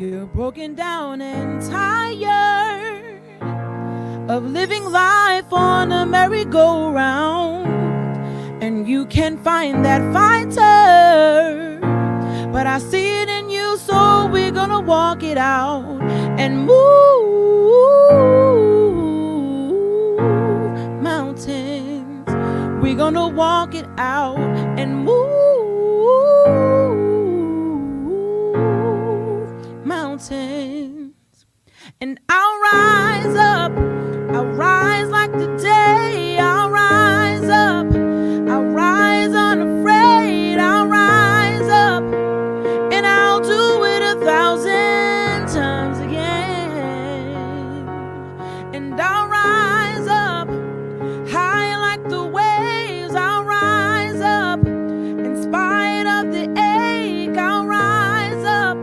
You're broken down and tired of living life on a merry-go-round, and you can't find that fighter, but I see it in you, so we're gonna walk it out and move mountains. We're gonna walk it out and move mountains. And I'll rise up, I'll rise like the day, I'll rise up, I'll rise unafraid, I'll rise up, and I'll do it 1,000 times again. And I'll rise up, high like the waves, I'll rise up, in spite of the ache, I'll rise up,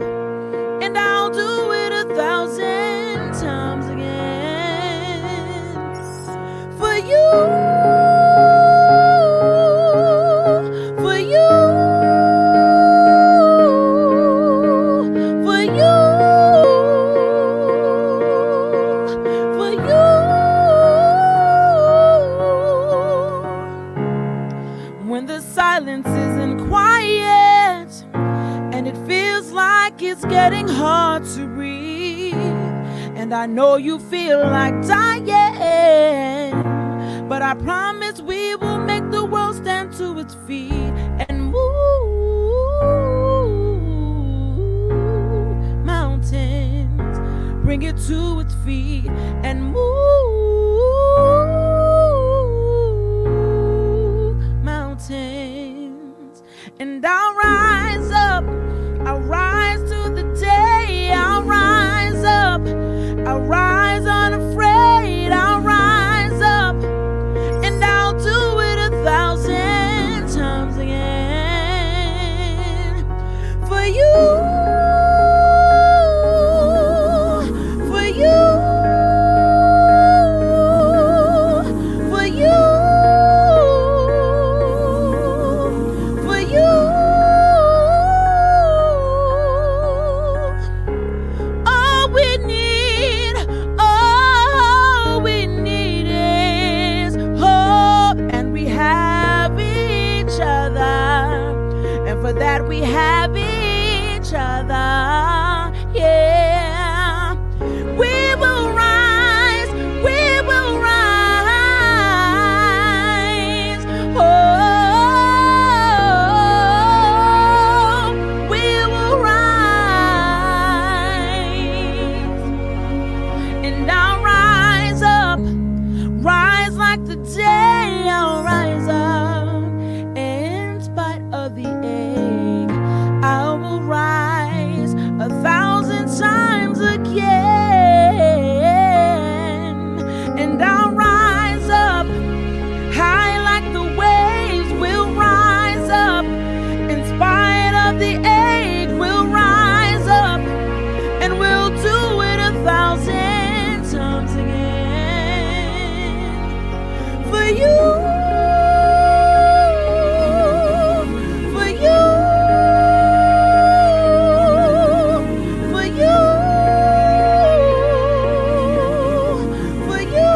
and I'll do it 1,000 times again. For you, for you, for you, for you. When the silence isn't quiet and it feels like it's getting hard to breathe, and I know you feel like dying, but I promise we will make the world stand to its feet and move mountains, bring it to its feet and move mountains. And I'll rise up, I'll rise to the day, I'll rise up, I'll rise unafraid, I'll rise up, and I'll do it 1,000 times again. For you, for you, for you, for you. All we need is hope, and we have each other, and for that we have each other, yeah. We will rise, we will rise, oh, we will rise. And I'll rise up, rise like the day, I'll rise up, in spite of the ache, I will rise 1,000 times again. And I'll rise up, high like the waves, we'll rise up, in spite of the ache, we'll rise up, and we'll do it 1,000 times again. For you, for you, for you, for you.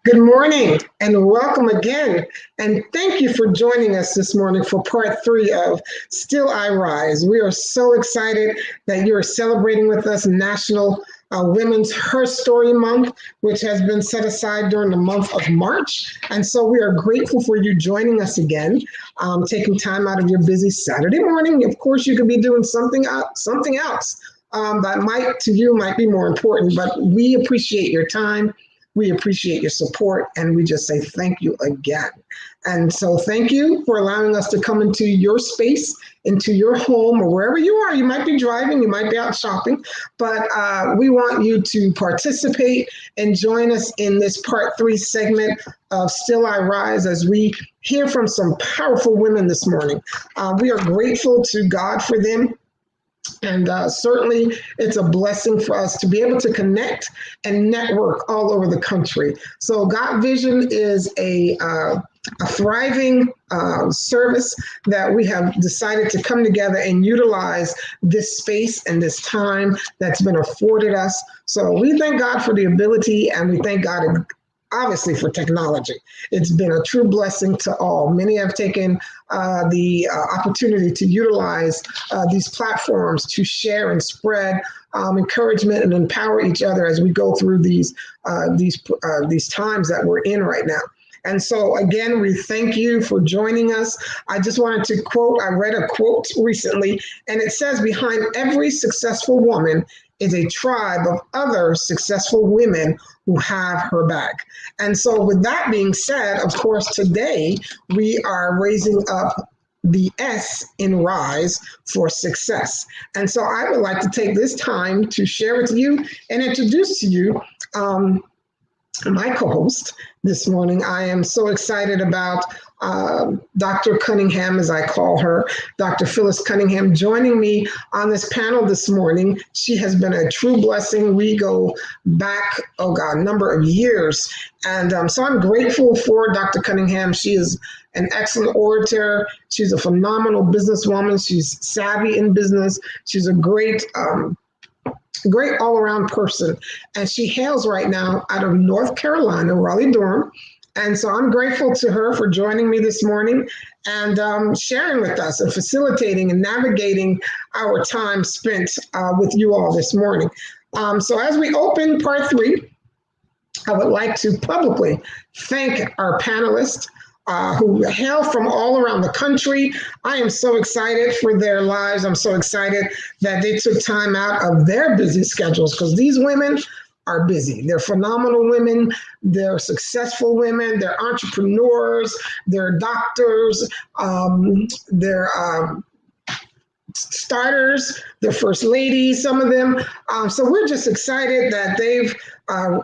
Good morning and welcome again. And thank you for joining us this morning for part 3 of Still I Rise. We are so excited that you are celebrating with us National Women's Her Story Month, which has been set aside during the month of March. And so we are grateful for you joining us again, taking time out of your busy Saturday morning. Of course, you could be doing something else that to you might be more important, but we appreciate your time. We appreciate your support, and we just say thank you again. And so thank you for allowing us to come into your space, into your home, or wherever you are. You might be driving, you might be out shopping, but we want you to participate and join us in this part 3 segment of Still I Rise as we hear from some powerful women this morning. We are grateful to God for them. And certainly, it's a blessing for us to be able to connect and network all over the country. So, Got Vision is a thriving service that we have decided to come together and utilize this space and this time that's been afforded us. So, we thank God for the ability, and we thank God obviously for technology. It's been a true blessing to all. Many have taken the opportunity to utilize these platforms to share and spread encouragement and empower each other as we go through these times that we're in right now. And so, again, we thank you for joining us. I just wanted to quote, I read a quote recently, and it says, behind every successful woman is a tribe of other successful women who have her back. And so, with that being said, of course, today we are raising up the S in RISE for success. And so, I would like to take this time to share with you and introduce to you my co-host this morning. I am so excited about Dr. Cunningham, as I call her, Dr. Phyllis Cunningham, joining me on this panel this morning. She has been a true blessing. We go back, a number of years. And so I'm grateful for Dr. Cunningham. She is an excellent orator. She's a phenomenal businesswoman. She's savvy in business. She's a great all-around person. And she hails right now out of North Carolina, Raleigh-Durham. And so I'm grateful to her for joining me this morning and sharing with us and facilitating and navigating our time spent with you all this morning. So as we open part 3, I would like to publicly thank our panelists who hail from all around the country. I am so excited for their lives. I'm so excited that they took time out of their busy schedules, because these women are busy. They're phenomenal women. They're successful women. They're entrepreneurs. They're doctors. They're starters. They're first ladies, some of them. So we're just excited that they've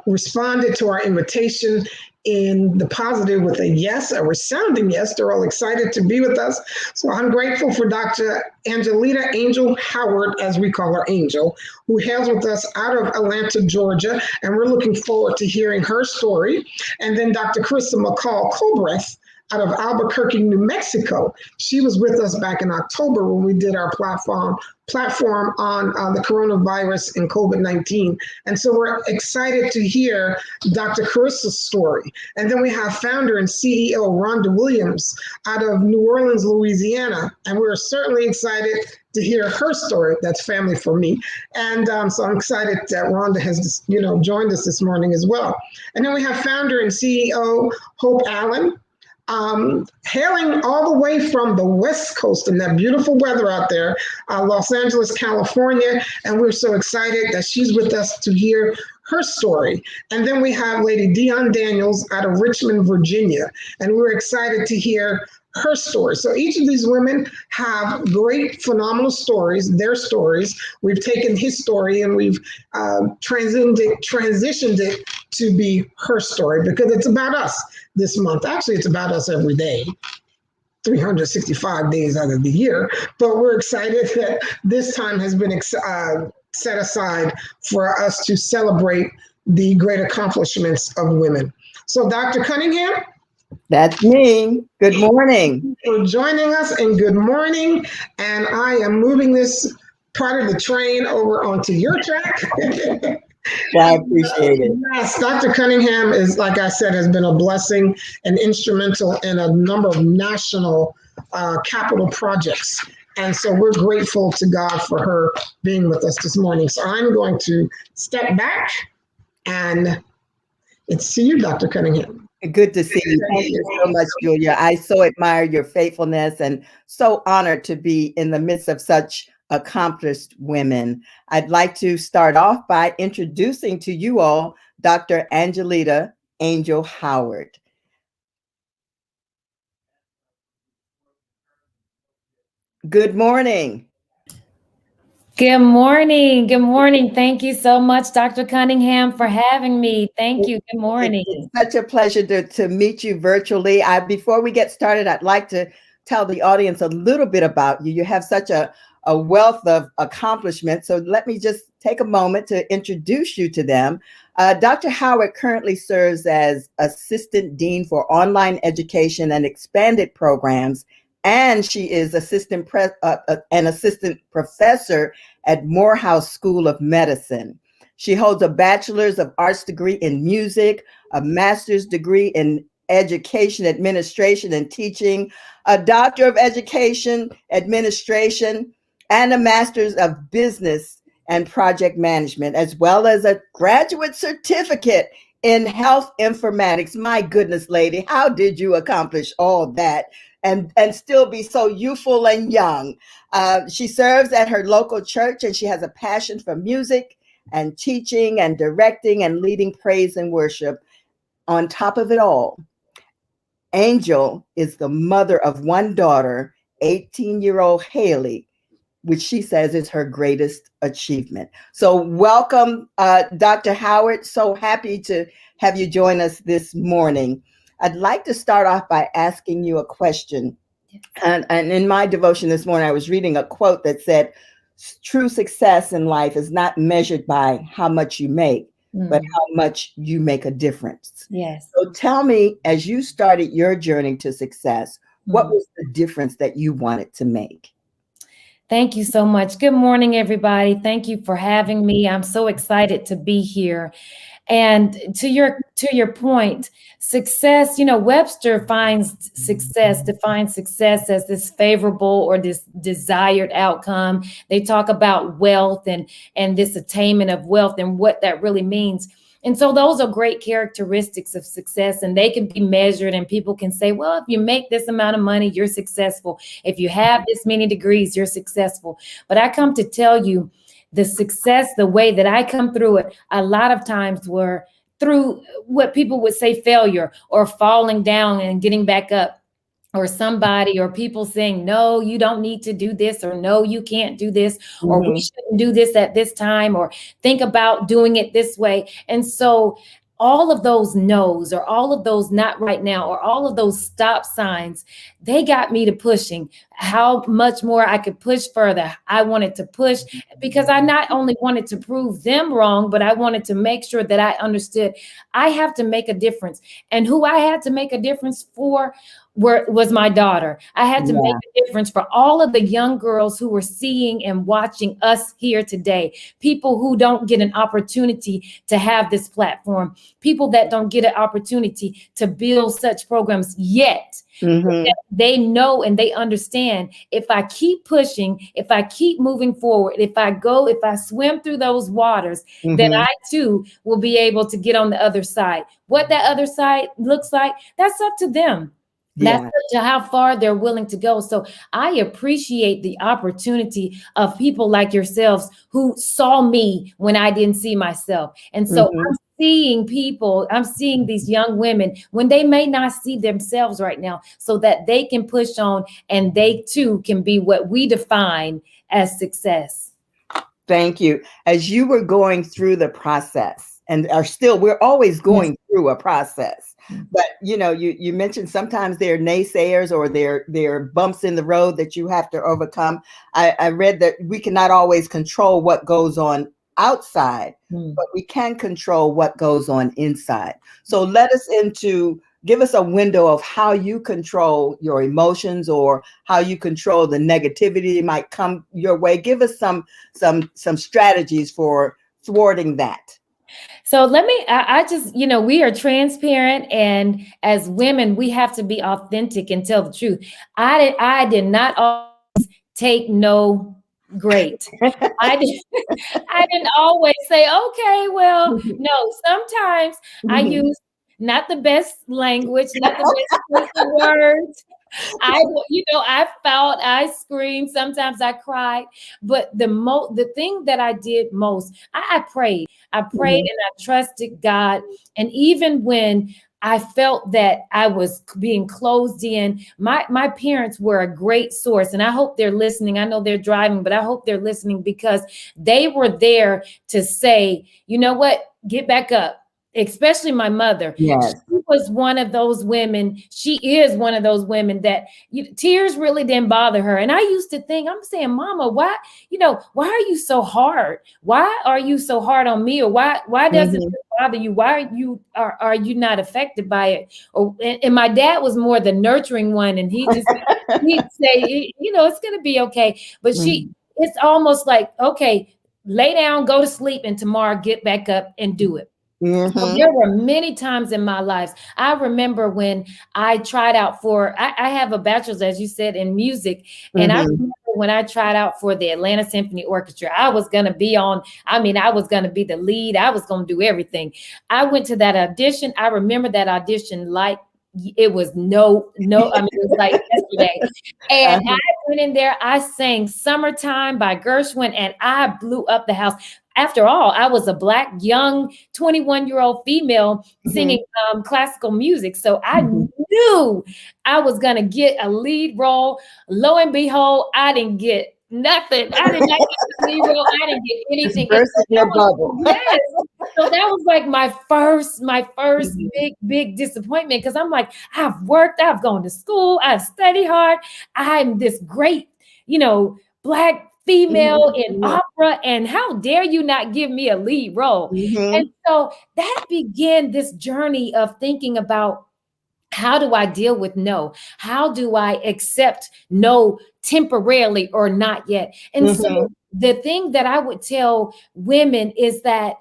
responded to our invitation in the positive with a yes, a resounding yes. They're all excited to be with us. So I'm grateful for Dr. Angelita Angel Howard, as we call her Angel, who hails with us out of Atlanta, Georgia, and we're looking forward to hearing her story. And then Dr. Carissa McCall Colbreth out of Albuquerque, New Mexico. She was with us back in October when we did our platform on the coronavirus and COVID-19. And so we're excited to hear Dr. Carissa's story. And then we have founder and CEO Rhonda Williams out of New Orleans, Louisiana. And we're certainly excited to hear her story. That's family for me. And so I'm excited that Rhonda has joined us this morning as well. And then we have founder and CEO Hope Allen, hailing all the way from the West Coast in that beautiful weather out there, Los Angeles, California. And we're so excited that she's with us to hear her story. And then we have Lady Dion Daniels out of Richmond, Virginia. And we're excited to hear her story. So each of these women have great, phenomenal stories, their stories. We've taken his story and we've transitioned it to be her story, because it's about us this month. Actually, it's about us every day, 365 days out of the year. But we're excited that this time has been set aside for us to celebrate the great accomplishments of women. So Dr. Cunningham, that's me. Good morning. For joining us, and good morning. And I am moving this part of the train over onto your track. I appreciate it. Yes, Dr. Cunningham is, like I said, has been a blessing and instrumental in a number of national capital projects. And so we're grateful to God for her being with us this morning. So I'm going to step back, and it's to you, Dr. Cunningham. Good to see you. Thank you so much, Julia. I so admire your faithfulness and so honored to be in the midst of such accomplished women. I'd like to start off by introducing to you all Dr. Angelita Angel Howard. Good morning. Good morning. Good morning. Thank you so much, Dr. Cunningham, for having me. Thank you. Good morning. It's such a pleasure to meet you virtually. Before we get started, I'd like to tell the audience a little bit about you. You have such a a wealth of accomplishments. So let me just take a moment to introduce you to them. Dr. Howard currently serves as Assistant Dean for Online Education and Expanded Programs, and she is an assistant professor at Morehouse School of Medicine. She holds a Bachelor's of Arts degree in music, a master's degree in education administration and teaching, a Doctor of Education Administration, and a Master's of Business and Project Management, as well as a graduate certificate in health informatics. My goodness, lady, how did you accomplish all that and still be so youthful and young? She serves at her local church, and she has a passion for music and teaching and directing and leading praise and worship. On top of it all, Angel is the mother of one daughter, 18-year-old Haley, which she says is her greatest achievement. So welcome, Dr. Howard. So happy to have you join us this morning. I'd like to start off by asking you a question. And in my devotion this morning, I was reading a quote that said, true success in life is not measured by how much you make, but how much you make a difference. Yes. So tell me, as you started your journey to success, what was the difference that you wanted to make? Thank you so much. Good morning, everybody. Thank you for having me. I'm so excited to be here. And to your point, success, Webster defines success as this favorable or this desired outcome. They talk about wealth and this attainment of wealth and what that really means. And so those are great characteristics of success, and they can be measured, and people can say, well, if you make this amount of money, you're successful. If you have this many degrees, you're successful. But I come to tell you, the success, the way that I come through it, a lot of times were through what people would say failure, or falling down and getting back up, or somebody or people saying, no, you don't need to do this, or no, you can't do this, or we shouldn't do this at this time, or think about doing it this way. And so all of those no's, or all of those not right now, or all of those stop signs, they got me to pushing. How much more I could push further. I wanted to push because I not only wanted to prove them wrong, but I wanted to make sure that I understood I have to make a difference. And who I had to make a difference for was my daughter. I had to make a difference for all of the young girls who were seeing and watching us here today. People who don't get an opportunity to have this platform. People that don't get an opportunity to build such programs yet. They know and they understand, if I keep pushing, if I keep moving forward, if I swim through those waters, then I too will be able to get on the other side. What that other side looks like, that's up to them. That's up to how far they're willing to go. So I appreciate the opportunity of people like yourselves who saw me when I didn't see myself. And so I'm seeing these young women when they may not see themselves right now, so that they can push on and they too can be what we define as success. Thank you. As you were going through the process, and we're always going through a process. But you mentioned sometimes there are naysayers, or there are bumps in the road that you have to overcome. I read that we cannot always control what goes on outside, but we can control what goes on inside. So give us a window of how you control your emotions, or how you control the negativity that might come your way. Give us some strategies for thwarting that. So I just, we are transparent, and as women, we have to be authentic and tell the truth. I did not always take no great. I didn't always say, okay, well, no, sometimes I use not the best language, not the best words. I fought, I screamed, sometimes I cried, but the thing that I did most, I prayed. I prayed and I trusted God. And even when I felt that I was being closed in, my parents were a great source. And I hope they're listening. I know they're driving, but I hope they're listening, because they were there to say, you know what, get back up. especially my mother. Yes. She was one of those women. She is one of those women that tears really didn't bother her. And I used to think, I'm saying, Mama, why are you so hard? Why are you so hard on me? Or why doesn't it bother you? Why are you not affected by it? Or and my dad was more the nurturing one, and he'd say, it's gonna be okay. But it's almost like, okay, lay down, go to sleep, and tomorrow get back up and do it. So there were many times in my life. I remember when I tried out for, I have a bachelor's, as you said, in music. And I remember when I tried out for the Atlanta Symphony Orchestra, I was going to be I was going to be the lead. I was going to do everything. I went to that audition. I remember that audition like it was no, it was like yesterday. And I went in there, I sang Summertime by Gershwin, and I blew up the house. After all, I was a Black, young, 21-year-old female singing classical music. So I knew I was going to get a lead role. Lo and behold, I didn't get nothing. I did not get the lead role. I didn't get anything. Yes. So that was like my first big disappointment, because I'm like, I've worked, I've gone to school, I've studied hard. I'm this great, Black female in opera, and how dare you not give me a lead role? And so that began this journey of thinking about, how do I deal with no? How do I accept no temporarily or not yet? And so the thing that I would tell women is that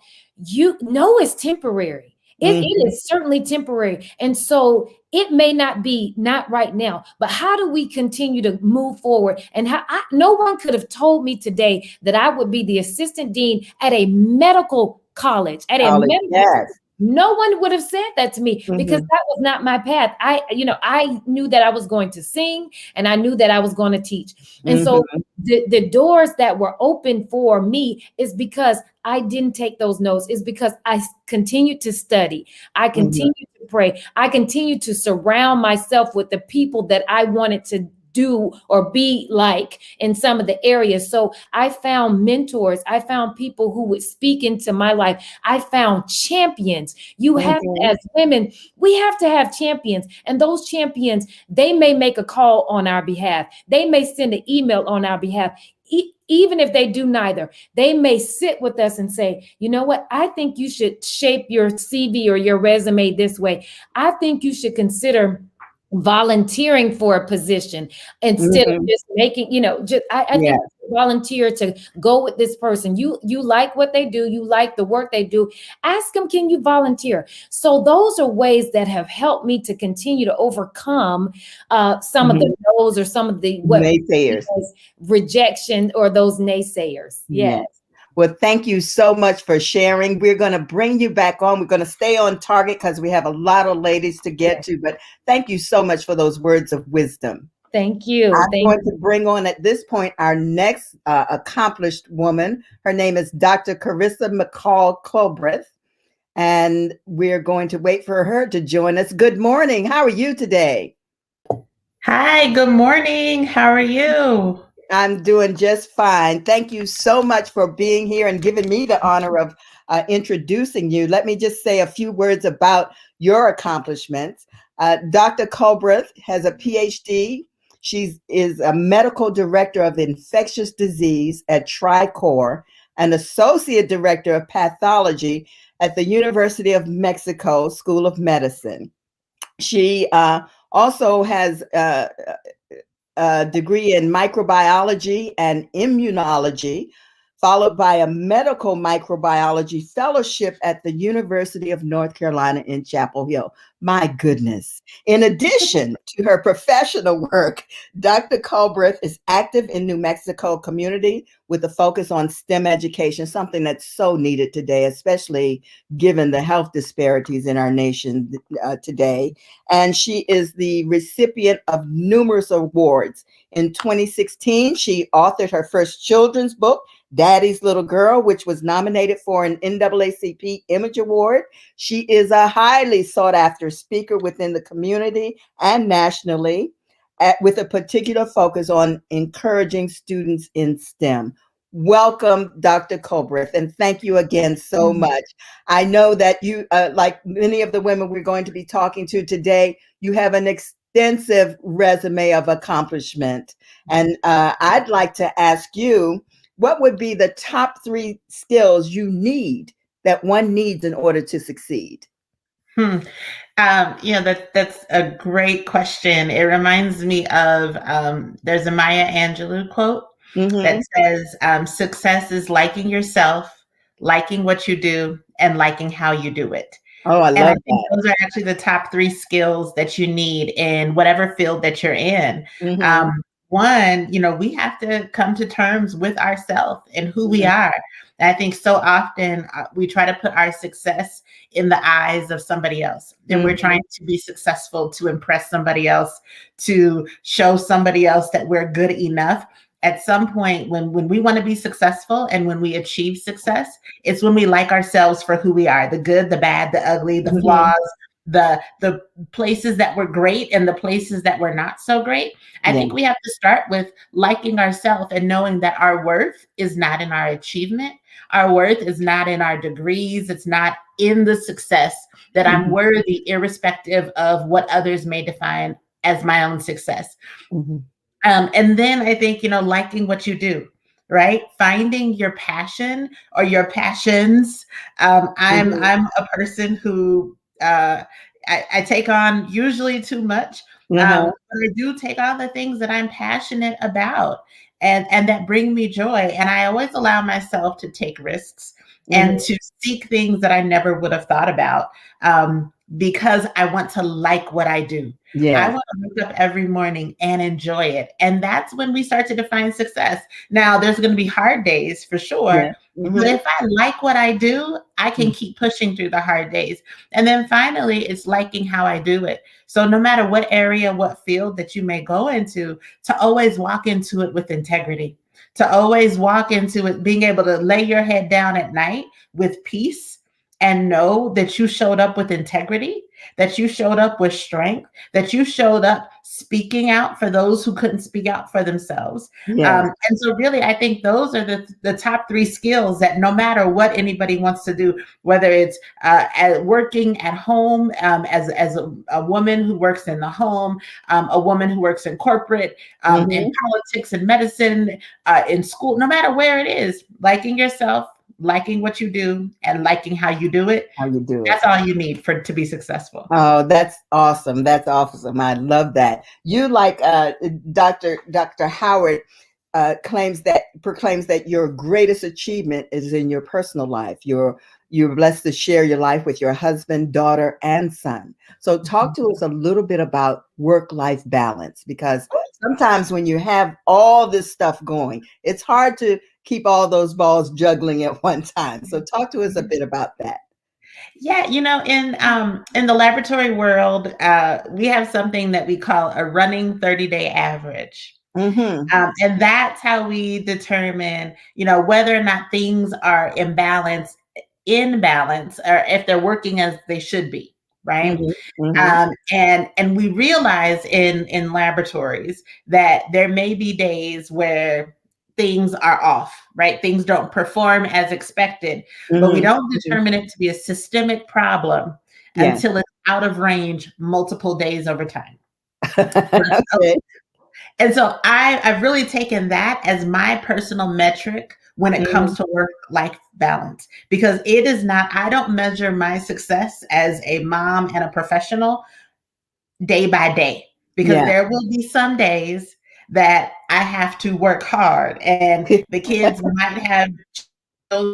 no is temporary. It is certainly temporary. And so it may not be not right now, but how do we continue to move forward? And no one could have told me today that I would be the assistant dean at a medical college, No one would have said that to me, because that was not my path. I knew that I was going to sing, and I knew that I was going to teach. And so the doors that were open for me is because I didn't take those notes. It's because I continued to study. I continued to pray. I continued to surround myself with the people that I wanted to do or be like in some of the areas. So I found mentors. I found people who would speak into my life. I found champions. You have to, as women, we have to have champions. And those champions, they may make a call on our behalf. They may send an email on our behalf. Even if they do neither, they may sit with us and say, you know what, I think you should shape your CV or your resume this way. I think you should consider volunteering for a position instead of just making, I think volunteer to go with this person. You like what they do. You like the work they do. Ask them, can you volunteer? So those are ways that have helped me to continue to overcome some of the no's or some of the naysayers, rejection, or those naysayers. Yes. Well, thank you so much for sharing. We're going to bring you back on. We're going to stay on target because we have a lot of ladies to get to, but thank you so much for those words of wisdom. Thank you. I'm going to bring on at this point our next accomplished woman. Her name is Dr. Carissa McCall-Clobreth, and we're going to wait for her to join us. Good morning. How are you today? Hi, good morning. How are you? I'm doing just fine. Thank you so much for being here and giving me the honor of introducing you. Let me just say a few words about your accomplishments. Dr. Clobreth has a PhD. She is a medical director of infectious disease at Tricor, an associate director of pathology at the University of Mexico School of Medicine. She also has a degree in microbiology and immunology, followed by a medical microbiology fellowship at the University of North Carolina in Chapel Hill. My goodness. In addition to her professional work, Dr. Clobreth is active in New Mexico community with a focus on STEM education, something that's so needed today, especially given the health disparities in our nation today. And she is the recipient of numerous awards. In 2016, she authored her first children's book, Daddy's Little Girl, which was nominated for an NAACP Image Award. She is a highly sought after speaker within the community and nationally, with a particular focus on encouraging students in STEM. welcome, Dr. Colbreth, and thank you again so much. I know that you, like many of the women we're going to be talking to today, you have an extensive resume of accomplishment. And I'd like to ask you, what would be the top 3 skills you need that one needs in order to succeed? That's a great question. It reminds me of there's a Maya Angelou quote that says, "Success is liking yourself, liking what you do, and liking how you do it." Oh, I And I love think that. those are actually the top 3 skills that you need in whatever field that you're in. One, we have to come to terms with ourselves and who we are. And I think so often we try to put our success in the eyes of somebody else. And we're trying to be successful to impress somebody else, to show somebody else that we're good enough. At some point, when we want to be successful and when we achieve success, it's when we like ourselves for who we are, the good, the bad, the ugly, the flaws, the places that were great and the places that were not so great. I think we have to start with liking ourselves and knowing that our worth is not in our achievement. Our worth is not in our degrees. It's not in the success, that I'm worthy irrespective of what others may define as my own success. And then I think, liking what you do, right? Finding your passion or your passions. I'm a person who I take on usually too much, but I do take on the things that I'm passionate about and that bring me joy. And I always allow myself to take risks and to seek things that I never would have thought about, because I want to like what I do. I want to wake up every morning and enjoy it. And that's when we start to define success. Now, there's going to be hard days for sure. But if I like what I do, I can keep pushing through the hard days. And then finally, it's liking how I do it. So no matter what area, what field that you may go into, to always walk into it with integrity, to always walk into it, being able to lay your head down at night with peace and know that you showed up with integrity, that you showed up with strength, that you showed up speaking out for those who couldn't speak out for themselves. And so really, I think those are the top 3 skills that no matter what anybody wants to do, whether it's working at home, as a woman who works in the home, a woman who works in corporate, in politics and medicine, in school, no matter where it is, liking yourself, liking what you do, and liking how you do it. That's all you need to be successful. Oh, that's awesome. That's awesome. I love that. You, like Dr. Howard, proclaims that your greatest achievement is in your personal life. You're blessed to share your life with your husband, daughter, and son. So talk to us a little bit about work-life balance, because sometimes when you have all this stuff going, it's hard to keep all those balls juggling at one time. So talk to us a bit about that. Yeah, in the laboratory world, we have something that we call a running 30-day average. And that's how we determine, whether or not things are in balance, or if they're working as they should be, right? And we realize in laboratories that there may be days where things are off, right? Things don't perform as expected, but we don't determine it to be a systemic problem until it's out of range multiple days over time. And so I've really taken that as my personal metric when it comes to work-life balance, because it is not, I don't measure my success as a mom and a professional day by day, because there will be some days that I have to work hard and the kids might have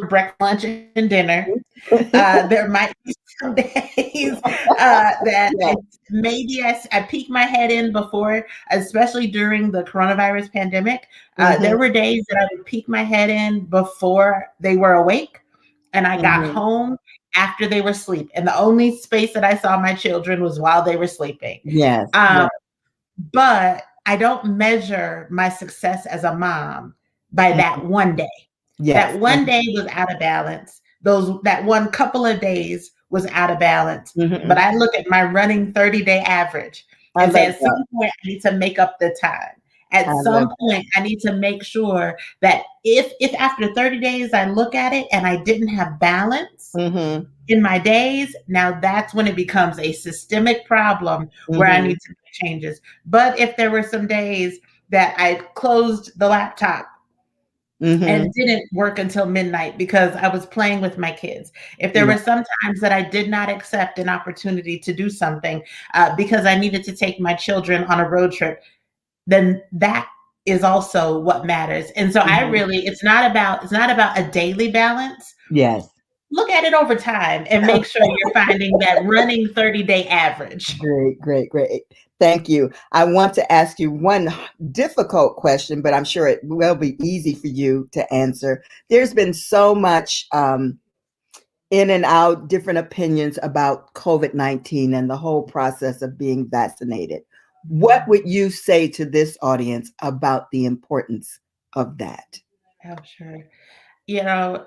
breakfast, lunch, and dinner. There might be some days that maybe I peek my head in before, especially during the coronavirus pandemic. There were days that I would peek my head in before they were awake, and I got home after they were asleep. And the only space that I saw my children was while they were sleeping. But I don't measure my success as a mom by that one day. That one day was out of balance. That one couple of days was out of balance. But I look at my running 30-day average and say, at some point I need to make up the time. At some point, I need to make sure that if after 30 days I look at it and I didn't have balance in my days, now that's when it becomes a systemic problem where I need to make changes. But if there were some days that I closed the laptop and didn't work until midnight because I was playing with my kids. If there were some times that I did not accept an opportunity to do something because I needed to take my children on a road trip, then that is also what matters. And so I really, it's not about a daily balance. Yes. Look at it over time and make sure you're finding that running 30-day average. Great. Thank you. I want to ask you one difficult question, but I'm sure it will be easy for you to answer. There's been so much in and out, different opinions about COVID-19 and the whole process of being vaccinated. What would you say to this audience about the importance of that? Oh, sure. You know,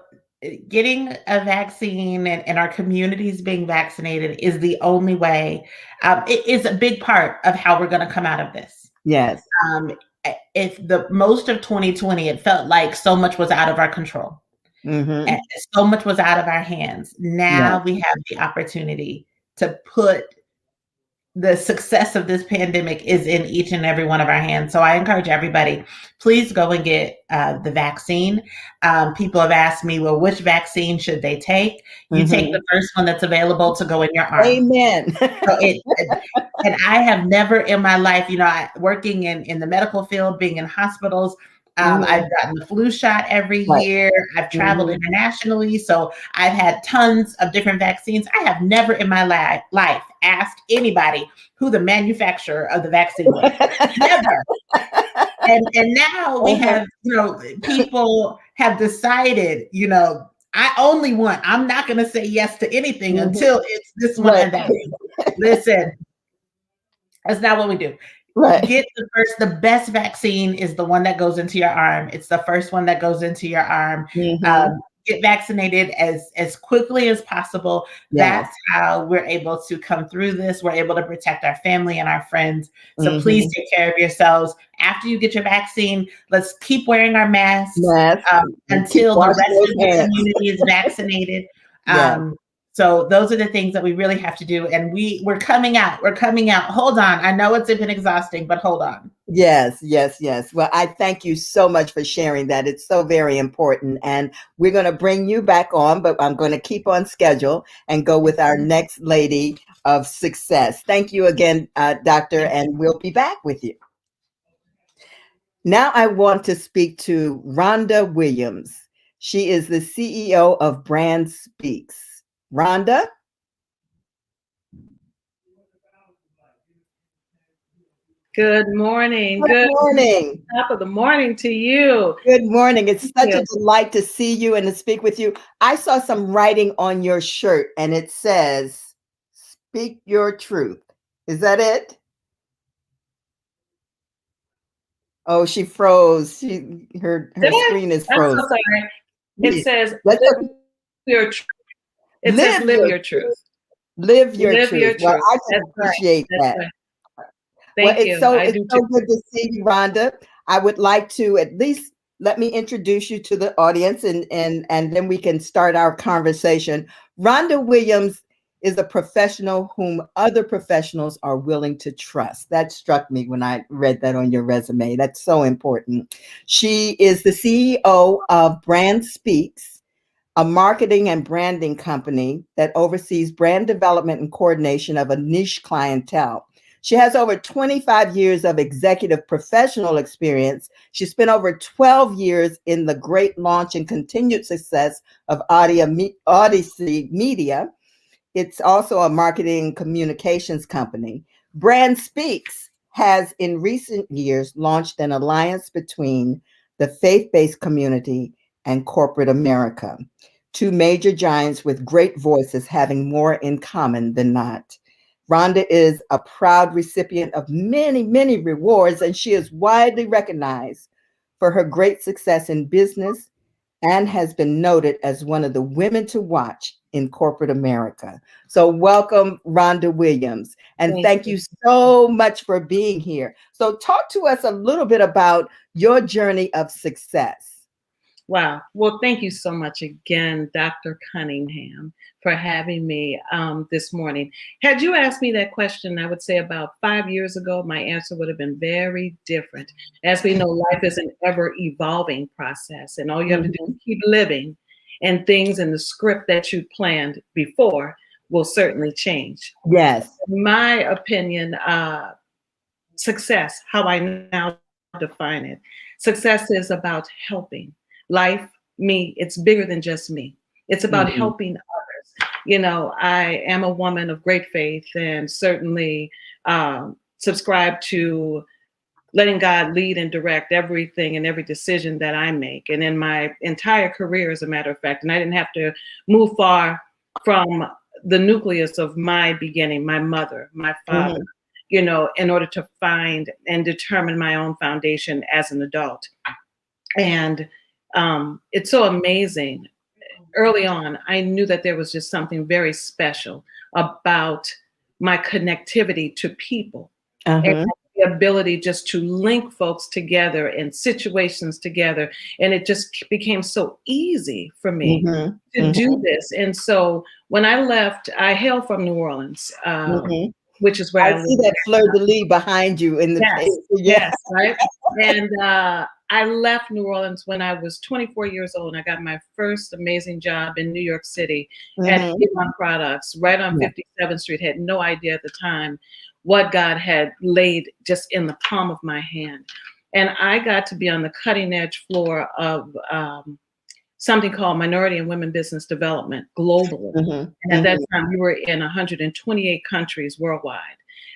getting a vaccine and our communities being vaccinated is the only way. It is a big part of how we're going to come out of this. Yes. If the most of 2020, it felt like so much was out of our control. And so much was out of our hands. Now we have the opportunity to put the success of this pandemic is in each and every one of our hands. So I encourage everybody, please go and get the vaccine. People have asked me, well, which vaccine should they take? You take the first one that's available to go in your arm. Amen. And I have never in my life, working in the medical field, being in hospitals, I've gotten the flu shot every year. I've traveled internationally. So I've had tons of different vaccines. I have never in my life asked anybody who the manufacturer of the vaccine was. Never. And now we have, people have decided, I'm not going to say yes to anything until it's this one and that. Listen, that's not what we do. Right. Get the best vaccine is the one that goes into your arm. It's the first one that goes into your arm. Get vaccinated as quickly as possible. Yes. That's how we're able to come through this. We're able to protect our family and our friends. So please take care of yourselves. After you get your vaccine, let's keep wearing our masks until the rest of the community is vaccinated. So those are the things that we really have to do. And we're coming out. We're coming out. Hold on. I know it's been exhausting, but hold on. Yes. Well, I thank you so much for sharing that. It's so very important. And we're going to bring you back on, but I'm going to keep on schedule and go with our next lady of success. Thank you again, Doctor, and we'll be back with you. Now I want to speak to Rhonda Williams. She is the CEO of Brand Speaks. Rhonda? Good morning. Good morning. Top of the morning to you. Good morning. It's such a delight to see you and to speak with you. I saw some writing on your shirt and it says, "Speak your truth." Is that it? Oh, she froze. Her screen is frozen. I'm so sorry. It says, live your truth. It says, live your truth. Live your truth. Well, I can appreciate that. Right. Thank you. It's so good to see you, Rhonda. I would like to at least let me introduce you to the audience and then we can start our conversation. Rhonda Williams is a professional whom other professionals are willing to trust. That struck me when I read that on your resume. That's so important. She is the CEO of Brand Speaks, a marketing and branding company that oversees brand development and coordination of a niche clientele. She has over 25 years of executive professional experience. She spent over 12 years in the great launch and continued success of A.R.I.S.E Media. It's also a marketing communications company. Brand Speaks has in recent years launched an alliance between the faith-based community and corporate America, two major giants with great voices having more in common than not. Rhonda is a proud recipient of many, many rewards, and she is widely recognized for her great success in business and has been noted as one of the women to watch in corporate America. So welcome, Rhonda Williams. And thank you so much for being here. So talk to us a little bit about your journey of success. Wow. Well, thank you so much again, Dr. Cunningham, for having me this morning. Had you asked me that question, I would say about 5 years ago, my answer would have been very different. As we know, life is an ever evolving process, and all you have to do is keep living, and things in the script that you planned before will certainly change. Yes. In my opinion, success, how I now define it, success is about helping. Life, me, it's bigger than just me. It's about helping others. You know, I am a woman of great faith and certainly subscribe to letting God lead and direct everything and every decision that I make. And in my entire career, as a matter of fact, and I didn't have to move far from the nucleus of my beginning, my mother, my father, you know, in order to find and determine my own foundation as an adult. And it's so amazing. Early on, I knew that there was just something very special about my connectivity to people and the ability just to link folks together and situations together. And it just became so easy for me to do this. And so when I left, I hail from New Orleans, which is where I see that fleur-de-lis behind you in the yes, right. And I left New Orleans when I was 24 years old. And I got my first amazing job in New York City at Vizion Products, right on 57th Street. Had no idea at the time what God had laid just in the palm of my hand. And I got to be on the cutting edge floor of something called Minority and Women Business Development globally. And at that time, we were in 128 countries worldwide,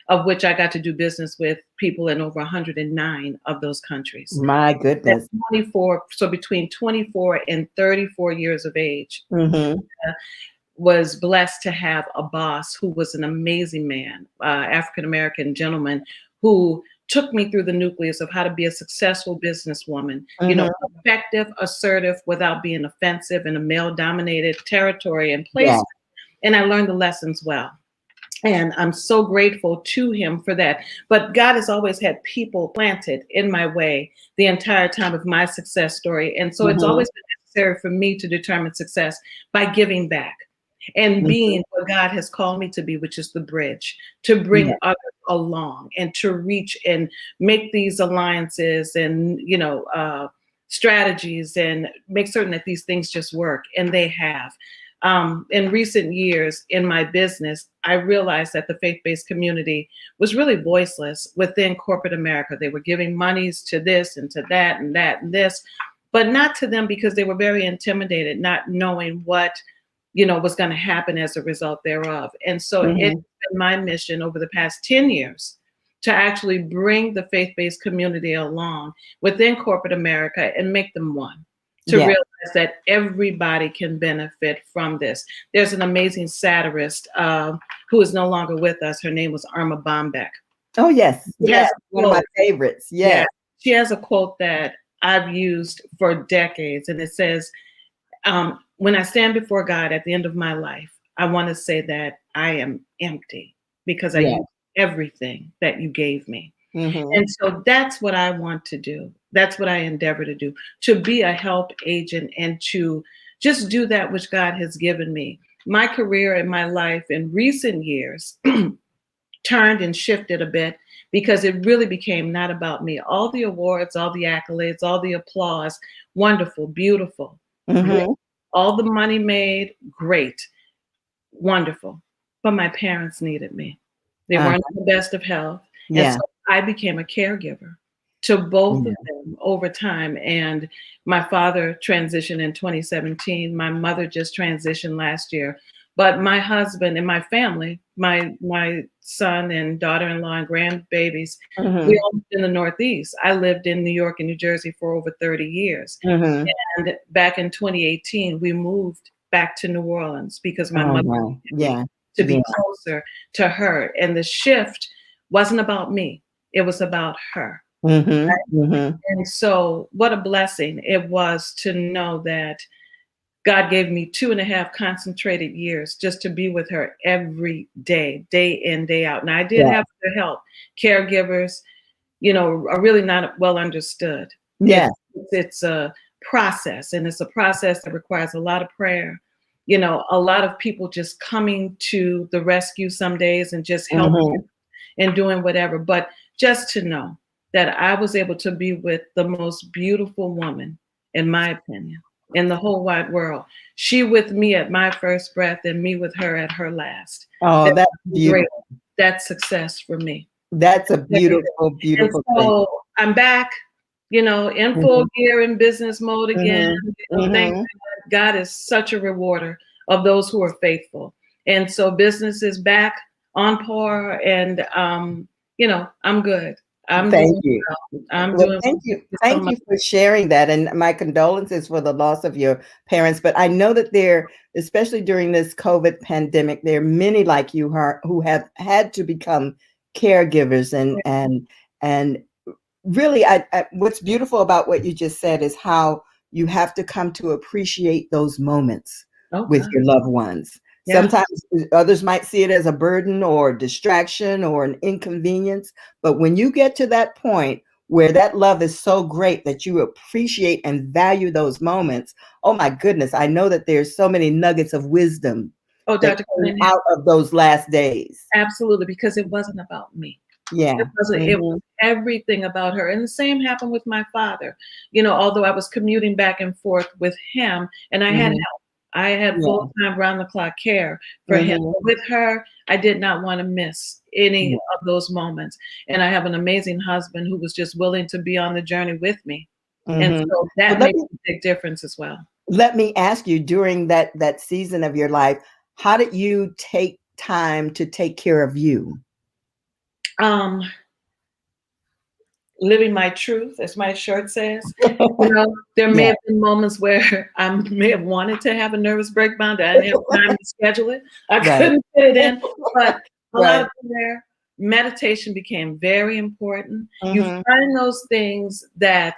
of which I got to do business with people in over 109 of those countries. My goodness. 24, so between 24 and 34 years of age, was blessed to have a boss who was an amazing man, African-American gentleman, who took me through the nucleus of how to be a successful businesswoman, you know, effective, assertive, without being offensive in a male-dominated territory and place. And I learned the lessons well. And I'm so grateful to him for that. But God has always had people planted in my way the entire time of my success story. And so it's always been necessary for me to determine success by giving back and being what God has called me to be, which is the bridge, to bring others along and to reach and make these alliances and, you know, strategies and make certain that these things just work. And they have. In recent years in my business, I realized that the faith-based community was really voiceless within corporate America. They were giving monies to this and to that and that and this, but not to them because they were very intimidated, not knowing what, you know, was going to happen as a result thereof. And so it's been my mission over the past 10 years to actually bring the faith-based community along within corporate America and make them one. To realize that everybody can benefit from this. There's an amazing satirist who is no longer with us. Her name was Irma Bombeck. Oh, yes. Yes. One of my favorites. Yes. She has a quote that I've used for decades. And it says, when I stand before God at the end of my life, I want to say that I am empty because I used everything that you gave me. And so that's what I want to do. That's what I endeavor to do, to be a help agent and to just do that which God has given me. My career and my life in recent years turned and shifted a bit because it really became not about me. All the awards, all the accolades, all the applause, wonderful, beautiful. All the money made, great, wonderful. But my parents needed me. They weren't in the best of health. And so I became a caregiver to both of them over time. And my father transitioned in 2017. My mother just transitioned last year. But my husband and my family, my son and daughter-in-law and grandbabies, we all lived in the Northeast. I lived in New York and New Jersey for over 30 years. And back in 2018, we moved back to New Orleans because my mother wanted to be closer to her. And the shift wasn't about me. It was about her. And so what a blessing it was to know that God gave me 2.5 concentrated years just to be with her every day, day in, day out. Now I did have other help. Caregivers, are really not well understood. Yeah. It's a process, and it's a process that requires a lot of prayer. A lot of people just coming to the rescue some days and just helping and doing whatever. But just to know that I was able to be with the most beautiful woman, in my opinion, in the whole wide world. She with me at my first breath and me with her at her last. Oh, that's beautiful. That's success for me. That's a beautiful, beautiful and so thing. I'm back, in full gear in business mode again. Thank God. God is such a rewarder of those who are faithful. And so business is back on par, and I'm good. Thank you. Doing thank you. Thank you for sharing that. And my condolences for the loss of your parents. But I know that there, especially during this COVID pandemic, there are many like you who have had to become caregivers. And really, what's beautiful about what you just said is how you have to come to appreciate those moments with your loved ones. Yeah. Sometimes others might see it as a burden or distraction or an inconvenience. But when you get to that point where that love is so great that you appreciate and value those moments, oh my goodness, I know that there's so many nuggets of wisdom that came out of those last days. Absolutely, because it wasn't about me. Yeah. It was everything about her. And the same happened with my father. Although I was commuting back and forth with him, and I had help. I had full-time round-the-clock care for him. But with her, I did not want to miss any of those moments. And I have an amazing husband who was just willing to be on the journey with me. And so that makes a big difference as well. Let me ask you, during that season of your life, how did you take time to take care of you? Living my truth, as my shirt says. There may have been moments where I may have wanted to have a nervous breakdown, that I didn't have time to schedule it. I couldn't fit it in. But a lot of prayer, meditation became very important. You find those things that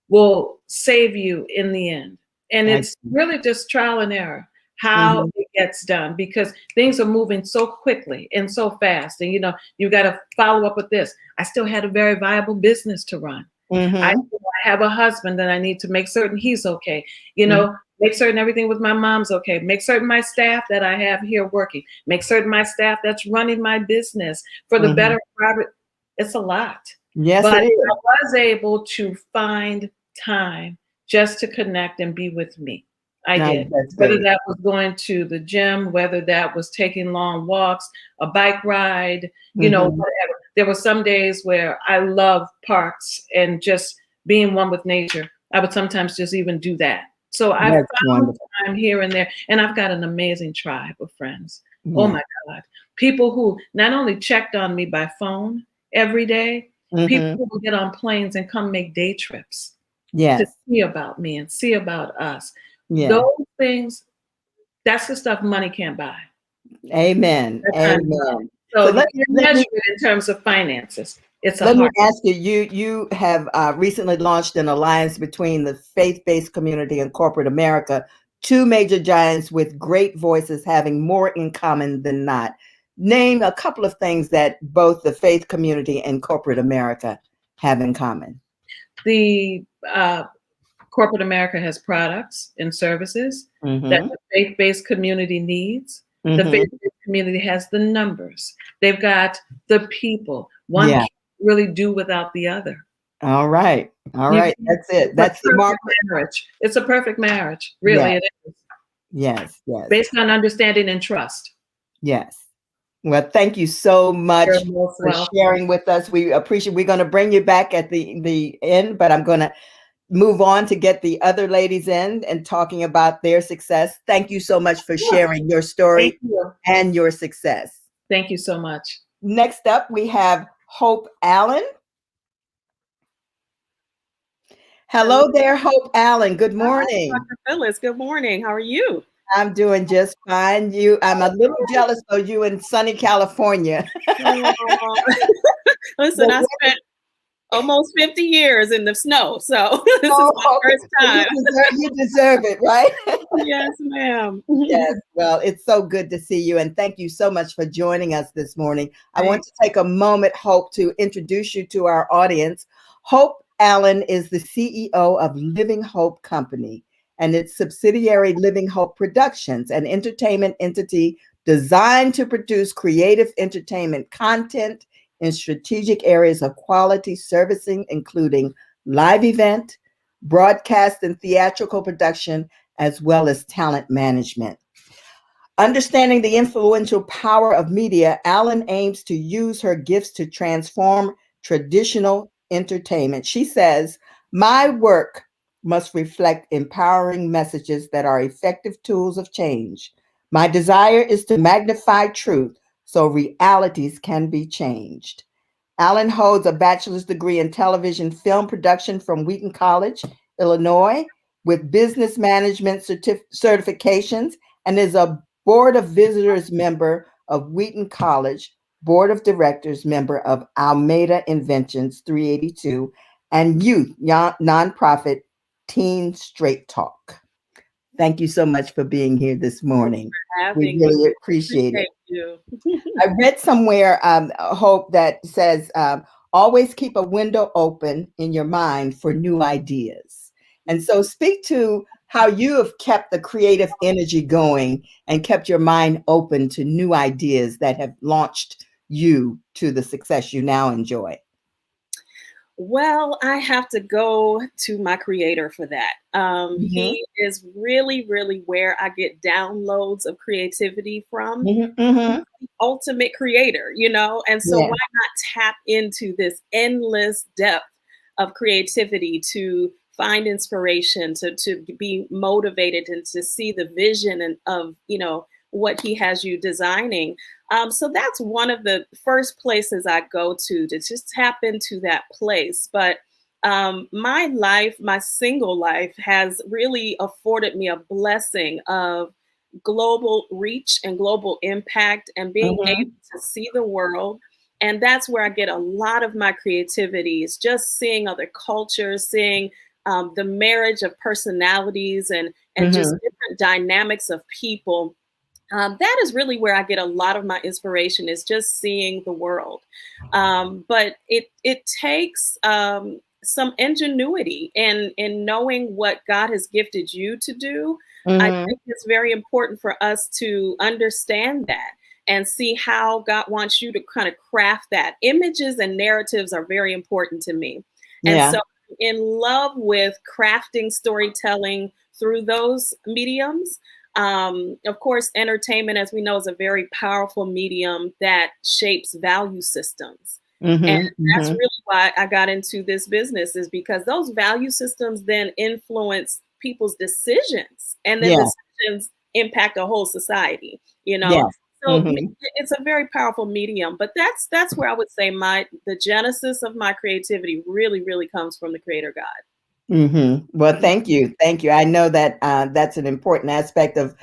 will save you in the end. And it's really just trial and error how it gets done, because things are moving so quickly and so fast. And you got to follow up with this. I still had a very viable business to run. I have a husband that I need to make certain he's okay. Make certain everything with my mom's okay. Make certain my staff that I have here working. Make certain my staff that's running my business for the better private. It's a lot. Yes, but it is. I was able to find time just to connect and be with me. I did. Whether that was going to the gym, whether that was taking long walks, a bike ride, whatever. There were some days where I love parks and just being one with nature. I would sometimes just even do that. So I found time here and there, and I've got an amazing tribe of friends. Oh my God. People who not only checked on me by phone every day, people who would get on planes and come make day trips to see about me and see about us. Those things, that's the stuff money can't buy. Amen. Amen. So let me measure it in terms of finances. Let me ask you, you have recently launched an alliance between the faith-based community and corporate America, two major giants with great voices having more in common than not. Name a couple of things that both the faith community and corporate America have in common. The corporate America has products and services that the faith-based community needs. The faith-based community has the numbers. They've got the people. One can't really do without the other. All right. All right. That's it. That's the marriage. It's a perfect marriage. Really, it is. Yes. Yes. Based on understanding and trust. Yes. Well, thank you so much for sharing with us. We appreciate. We're going to bring you back at the end, but I'm going to move on to get the other ladies in and talking about their success. Thank you so much for sharing your story and your success. Thank you so much. Next up, we have Hope Allen. Hello there, Hope Allen. Good morning. Hi, Dr. Phyllis. Good morning. How are you? I'm doing just fine. I'm a little jealous of you in sunny California. Listen, almost 50 years in the snow. So this is my first time. You deserve it, right? Yes, ma'am. Yes. Well, it's so good to see you. And thank you so much for joining us this morning. I want to take a moment, Hope, to introduce you to our audience. Hope Allen is the CEO of Living Hope Company and its subsidiary Living Hope Productions, an entertainment entity designed to produce creative entertainment content in strategic areas of quality servicing, including live event, broadcast and theatrical production, as well as talent management. Understanding the influential power of media, Allen aims to use her gifts to transform traditional entertainment. She says, "My work must reflect empowering messages that are effective tools of change. My desire is to magnify truth so realities can be changed." Allen holds a bachelor's degree in television film production from Wheaton College, Illinois, with business management certifications, and is a Board of Visitors member of Wheaton College, Board of Directors member of Almeida Inventions 382, and youth nonprofit Teen Straight Talk. Thank you so much for being here this morning. We really appreciate it. You. I read somewhere, Hope, that says, always keep a window open in your mind for new ideas. And so speak to how you have kept the creative energy going and kept your mind open to new ideas that have launched you to the success you now enjoy. Well, I have to go to my creator for that. He is really, really where I get downloads of creativity from. The ultimate creator, you know? And so why not tap into this endless depth of creativity to find inspiration, to be motivated and to see the vision of, you know, what he has you designing. So that's one of the first places I go to just tap into that place. But my life, my single life, has really afforded me a blessing of global reach and global impact and being able to see the world. And that's where I get a lot of my creativity, is just seeing other cultures, seeing the marriage of personalities and just different dynamics of people. That is really where I get a lot of my inspiration, is just seeing the world. But it takes some ingenuity in knowing what God has gifted you to do. I think it's very important for us to understand that and see how God wants you to kind of craft that. Images and narratives are very important to me. And so I'm in love with crafting storytelling through those mediums. Of course, entertainment, as we know, is a very powerful medium that shapes value systems. And that's really why I got into this business, is because those value systems then influence people's decisions, and then decisions impact a whole society, you know? So it's a very powerful medium, but that's where I would say the genesis of my creativity really, really comes from the Creator God. Well, thank you. Thank you. I know that that's an important aspect of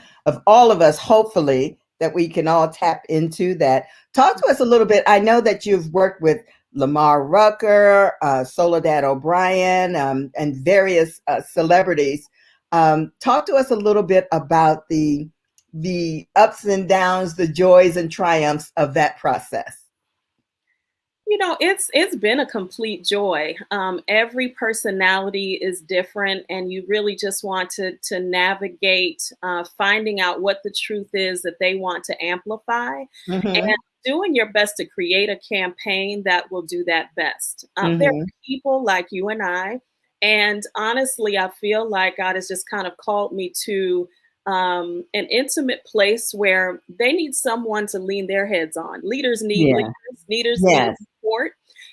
all of us, hopefully, that we can all tap into that. Talk to us a little bit. I know that you've worked with Lamar Rucker, Soledad O'Brien, and various celebrities. Talk to us a little bit about the ups and downs, the joys and triumphs of that process. You know, it's been a complete joy. Every personality is different, and you really just want to navigate finding out what the truth is that they want to amplify, and doing your best to create a campaign that will do that best. There are people like you and I, and honestly, I feel like God has just kind of called me to an intimate place where they need someone to lean their heads on. Leaders need leaders need support.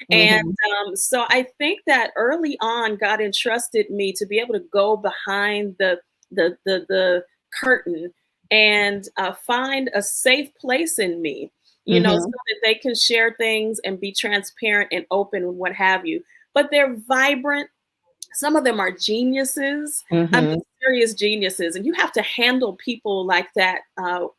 And so I think that early on, God entrusted me to be able to go behind the curtain and find a safe place in me, you know, so that they can share things and be transparent and open and what have you. But they're vibrant, some of them are geniuses. I mean, serious geniuses, and you have to handle people like that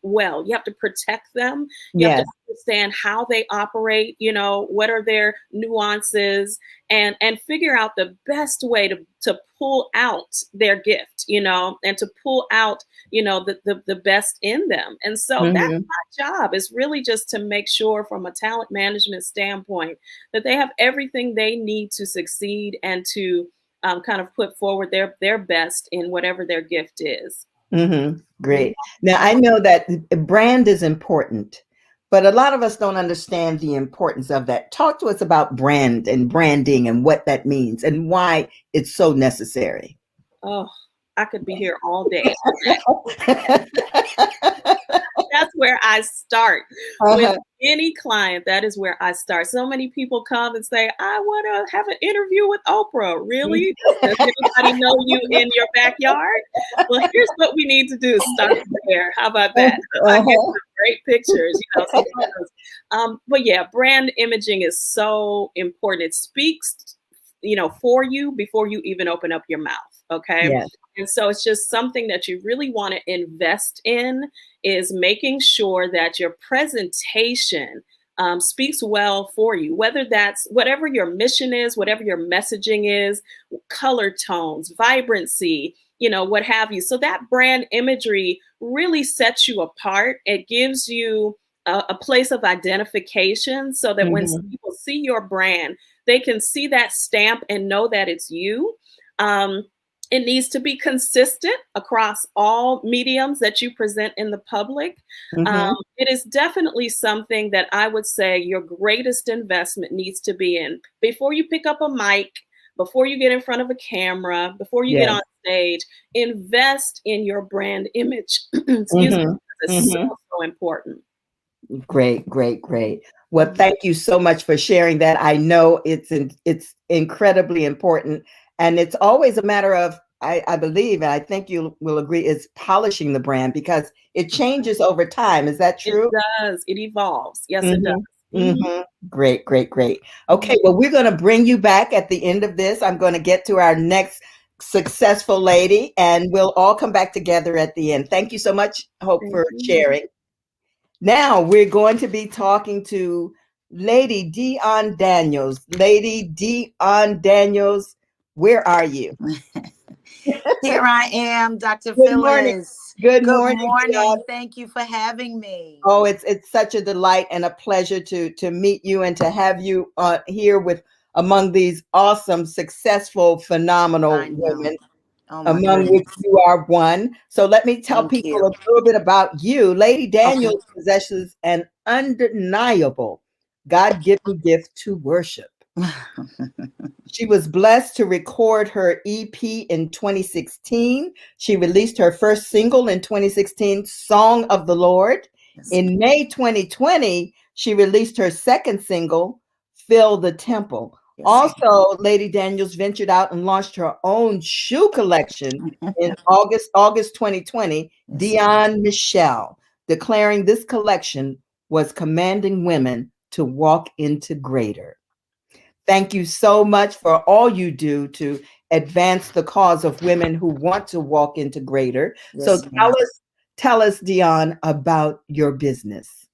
well. You have to protect them. You have to understand how they operate. You know, what are their nuances, and figure out the best way to pull out their gift. You know, and to pull out, you know, the best in them. And so that's my job, is really just to make sure, from a talent management standpoint, that they have everything they need to succeed and to kind of put forward their best in whatever their gift is. Great. Now, I know that brand is important, but a lot of us don't understand the importance of that. Talk to us about brand and branding and what that means and why it's so necessary. Oh, I could be here all day. That's where I start. With any client, that is where I start. So many people come and say, I want to have an interview with Oprah. Really? Does anybody know you in your backyard? Well, here's what we need to do. Start there. How about that? I get some great pictures, you know, some photos. But yeah, brand imaging is so important. It speaks, you know, for you before you even open up your mouth. Okay. Yes. And so it's just something that you really want to invest in, is making sure that your presentation speaks well for you, whether that's whatever your mission is, whatever your messaging is, color tones, vibrancy, you know, what have you. So that brand imagery really sets you apart. It gives you a place of identification, so that when people see your brand, they can see that stamp and know that it's you. It needs to be consistent across all mediums that you present in the public. It is definitely something that I would say your greatest investment needs to be in. Before you pick up a mic, before you get in front of a camera, before you get on stage, invest in your brand image. Excuse me. It's so important. Great. Well, thank you so much for sharing that. I know it's incredibly important. And it's always a matter of, I believe, and I think you will agree, is polishing the brand, because it changes over time. Is that true? It does. It evolves. Yes, it does. Great. Okay, well, we're going to bring you back at the end of this. I'm going to get to our next successful lady, and we'll all come back together at the end. Thank you so much, Hope, for sharing. Now we're going to be talking to Lady Dion Daniels. Lady Dion Daniels, where are you? Here I am, Dr. Good Phyllis. Morning. Good morning. Thank you for having me. Oh, it's such a delight and a pleasure to meet you and to have you here with among these awesome, successful, phenomenal women, among which you are one. So let me tell people a little bit about you. Lady Daniels possesses an undeniable God-given gift to worship. She was blessed to record her EP in 2016. She released her first single in 2016, Song of the Lord. Yes. In May 2020, she released her second single, Fill the Temple. Yes. Also, Lady Daniels ventured out and launched her own shoe collection in August 2020, yes. Dion Michelle, declaring this collection was commanding women to walk into greater. Thank you so much for all you do to advance the cause of women who want to walk into greater. Yes, so tell us, Dion, about your business.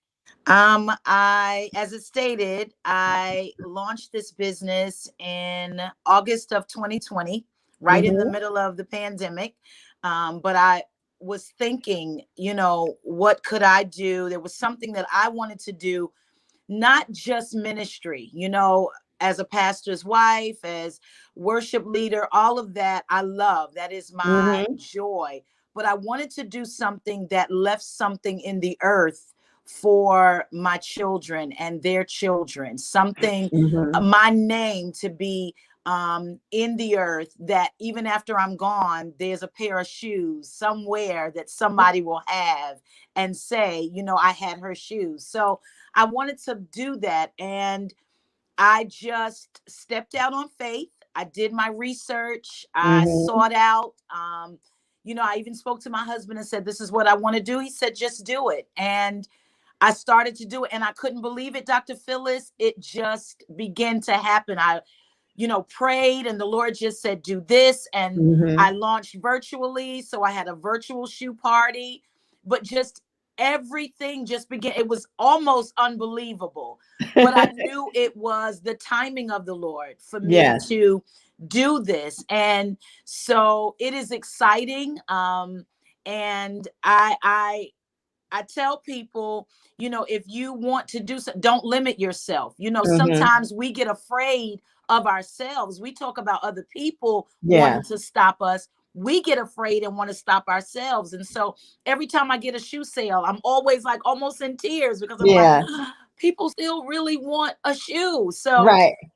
As it stated, I launched this business in August of 2020, right in the middle of the pandemic. But I was thinking, you know, what could I do? There was something that I wanted to do, not just ministry, you know, as a pastor's wife, as worship leader, all of that I love. That is my joy. But I wanted to do something that left something in the earth for my children and their children, something, my name to be in the earth, that even after I'm gone, there's a pair of shoes somewhere that somebody will have and say, you know, I had her shoes. So I wanted to do that. And I just stepped out on faith. I did my research. I sought out, you know, I even spoke to my husband and said, this is what I want to do. He said, just do it. And I started to do it, and I couldn't believe it, Dr. Phyllis. It just began to happen. prayed, and the Lord just said, do this. And I launched virtually. So I had a virtual shoe party, but just everything just began. It was almost unbelievable, but I knew it was the timing of the Lord for me to do this. And so it is exciting. And I tell people, if you want to do something, don't limit yourself. Sometimes we get afraid of ourselves. We talk about other people wanting to stop us. We get afraid and want to stop ourselves. And so every time I get a shoe sale, I'm always like almost in tears, because I'm like, people still really want a shoe. So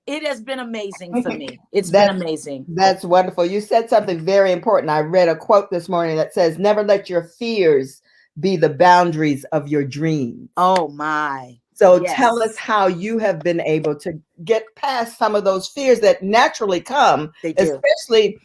it has been amazing for me. It's been amazing. That's wonderful. You said something very important. I read a quote this morning that says, never let your fears be the boundaries of your dreams. Oh my. So tell us how you have been able to get past some of those fears that naturally come, especially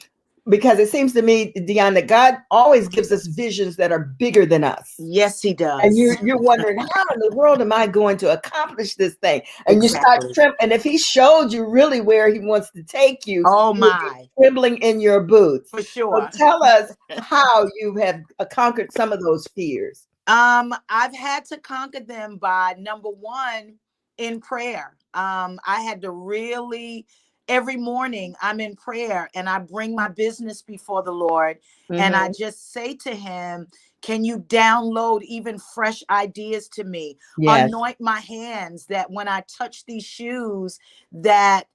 because it seems to me, Dion, that God always gives us visions that are bigger than us. Yes, he does. And you're wondering, how in the world am I going to accomplish this thing? And you start trembling. And if he showed you really where he wants to take you, oh my, trembling in your boots. For sure. So tell us how you have conquered some of those fears. I've had to conquer them by, number one, in prayer. I had to really, every morning I'm in prayer, and I bring my business before the Lord, and I just say to him, can you download even fresh ideas to me? Anoint my hands, that when I touch these shoes, that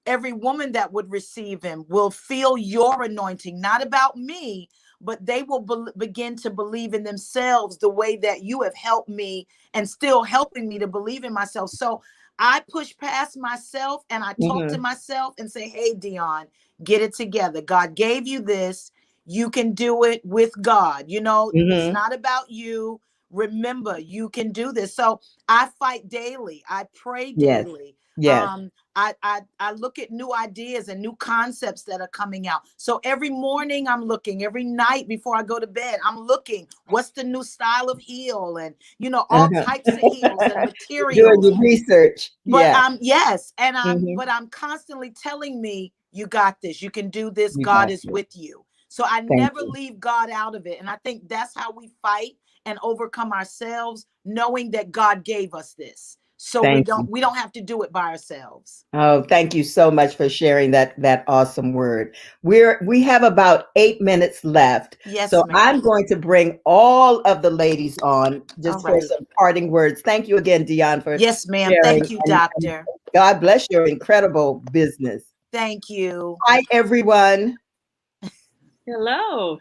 every woman that would receive him will feel your anointing, not about me, but they will begin to believe in themselves the way that you have helped me, and still helping me to believe in myself. So I push past myself, and I talk to myself and say, hey, Dion, get it together. God gave you this. You can do it with God. It's not about you. Remember, you can do this. So I fight daily. I pray daily. I look at new ideas and new concepts that are coming out. So every morning I'm looking, every night before I go to bed, I'm looking, what's the new style of heel, and all types of heels and materials. Doing your research. But but I'm constantly telling me, you got this, you can do this, God is with you. So I never leave God out of it. And I think that's how we fight and overcome ourselves, knowing that God gave us this. So we don't have to do it by ourselves. Oh, thank you so much for sharing that awesome word. We have about 8 minutes left. Yes. So I'm going to bring all of the ladies on just for some parting words. Thank you again, Dion, for yes, ma'am. Thank you, Doctor. And God bless your incredible business. Thank you. Hi, everyone. Hello.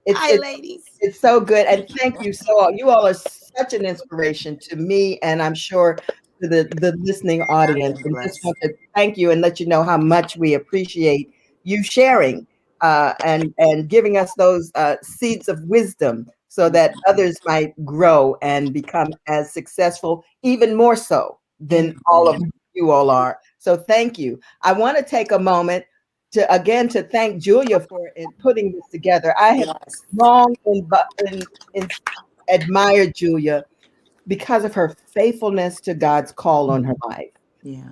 Hi, ladies. It's so good. And thank you. You all are such an inspiration to me, and I'm sure to the listening audience. And just want to thank you and let you know how much we appreciate you sharing and giving us those seeds of wisdom, so that others might grow and become as successful, even more so than all of you all are. So thank you. I want to take a moment to thank Julia for putting this together. I have long admired Julia because of her faithfulness to God's call on her life.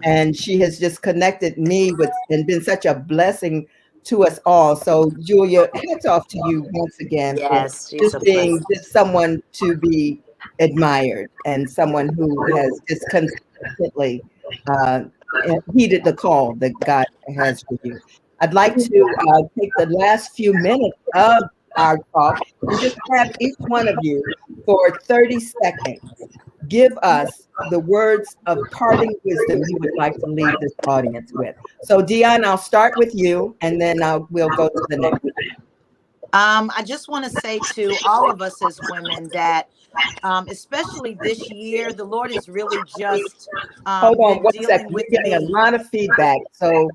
And she has just connected me with and been such a blessing to us all. So Julia, hats off to you once again for just being just someone to be admired, and someone who has just consistently heeded the call that God has for you. I'd like to take the last few minutes of our talk and just have each one of you for 30 seconds give us the words of parting wisdom you would like to leave this audience with. So Dion, I'll start with you, and then we'll go to the next. I just want to say to all of us as women that especially this year, the Lord is really just hold on one second. We're getting a lot of feedback, so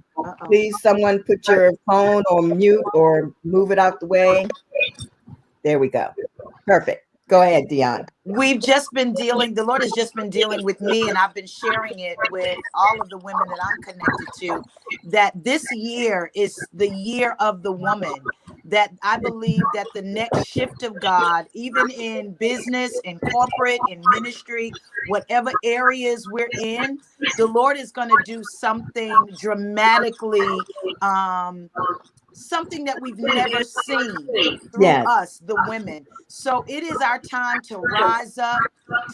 please someone put your phone on mute or move it out the way. There we go. Perfect. Go ahead, Dion. We've just been the Lord has just been dealing with me, and I've been sharing it with all of the women that I'm connected to, that this year is the year of the woman, that I believe that the next shift of God, even in business, in corporate, in ministry, whatever areas we're in, the Lord is going to do something dramatically, something that we've never seen through us, the women. So it is our time to rise up,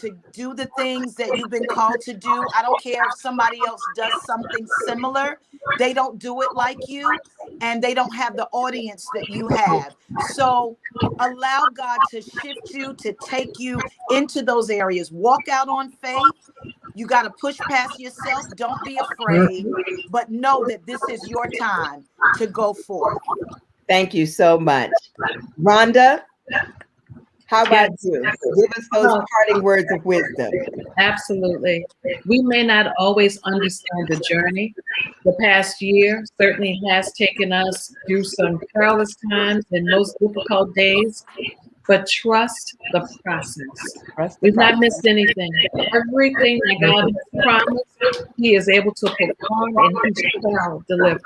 to do the things that you've been called to do. I don't care if somebody else does something similar. They don't do it like you, and they don't have the audience that you have. So allow God to shift you, to take you into those areas. Walk out on faith. You got to push past yourself. Don't be afraid, but know that this is your time to go forth. Thank you so much. Rhonda, how about you? Give us those parting words of wisdom. Absolutely. We may not always understand the journey. The past year certainly has taken us through some perilous times and most difficult days, but trust the process. We've not missed anything. Everything that God has promised, He is able to perform, and He shall deliver.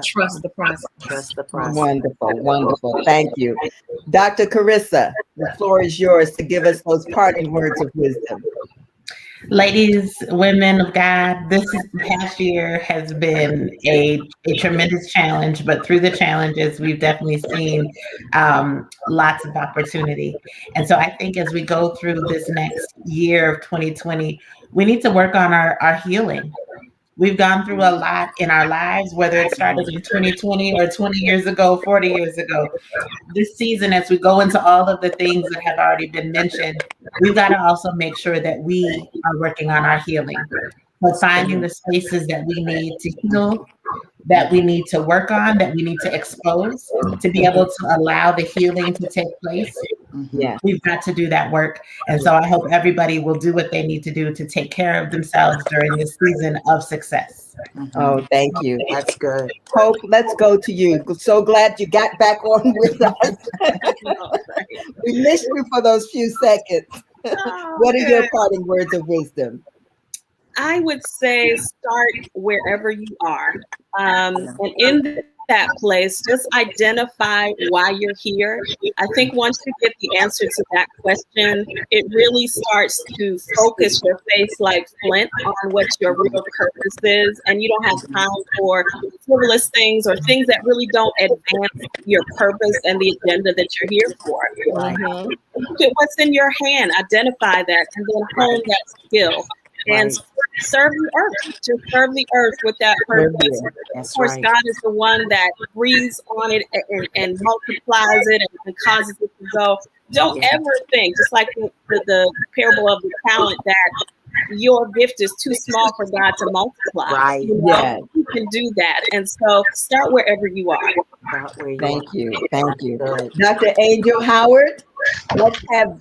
Trust the process. Trust the process. Wonderful, wonderful. Thank you. Dr. Carissa, the floor is yours to give us those parting words of wisdom. Ladies, women of God, this past year has been a tremendous challenge, but through the challenges, we've definitely seen lots of opportunity. And so I think as we go through this next year of 2020, we need to work on our healing. We've gone through a lot in our lives, whether it started in 2020 or 20 years ago, 40 years ago. This season, as we go into all of the things that have already been mentioned, we've got to also make sure that we are working on our healing. But finding the spaces that we need to heal, that we need to work on, that we need to expose, to be able to allow the healing to take place. Yeah, we've got to do that work. And so I hope everybody will do what they need to do to take care of themselves during this season of success. Oh, thank you. That's good. Hope, let's go to you. So glad you got back on with us. We missed you for those few seconds. What are your parting words of wisdom? I would say start wherever you are. And in that place, just identify why you're here. I think once you get the answer to that question, it really starts to focus your face like flint on what your real purpose is. And you don't have time for frivolous things or things that really don't advance your purpose and the agenda that you're here for. Look at what's in your hand, identify that, and then hone that skill. And serve the earth. Just serve the earth with that purpose. Of course, God is the one that breathes on it and multiplies it and causes it to go. Don't ever think, just like the parable of the talent, that your gift is too small for God to multiply. You can do that. And so start wherever you are. Thank you. Thank you. Dr. Angel Howard, let's have